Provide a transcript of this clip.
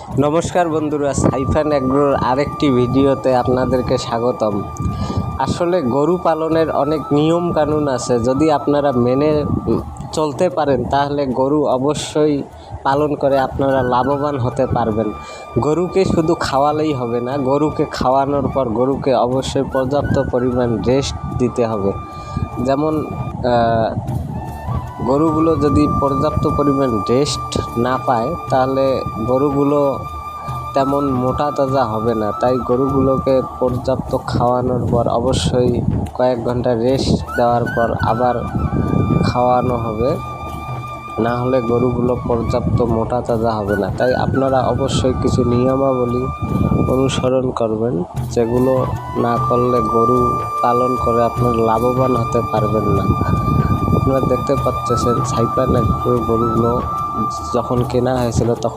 নমস্কার বন্ধুরা, সাইফান এগ্রোর আরেকটি ভিডিওতে আপনাদেরকে স্বাগতম। আসলে গরু পালনের অনেক নিয়ম কানুন আছে, যদি আপনারা মেনে চলতে পারেন তাহলে গরু অবশ্যই পালন করে আপনারা লাভবান হতে পারবেন। গরুকে শুধু খাওয়ালেই হবে না, গরুকে খাওয়ানোর পর গরুকে অবশ্যই পর্যাপ্ত পরিমাণ রেস্ট দিতে হবে। যেমন গরুগুলো যদি পর্যাপ্ত পরিমাণ রেস্ট না পায় তাহলে গরুগুলো তেমন মোটা তাজা হবে না। তাই গরুগুলোকে পর্যাপ্ত খাওয়ানোর পর অবশ্যই কয়েক ঘন্টা রেস্ট দেওয়ার পর আবার খাওয়ানো হবে, না হলে গরুগুলো পর্যাপ্ত মোটা তাজা হবে না। তাই আপনারা অবশ্যই কিছু নিয়মাবলী অনুসরণ করবেন, যেগুলো না করলে গরু পালন করে আপনারা লাভবান হতে পারবেন না। আপনারা দেখতে পাচ্ছেন সাইফান এগ্রোর গরুগুলো যখন কেনা হয়েছিল তখন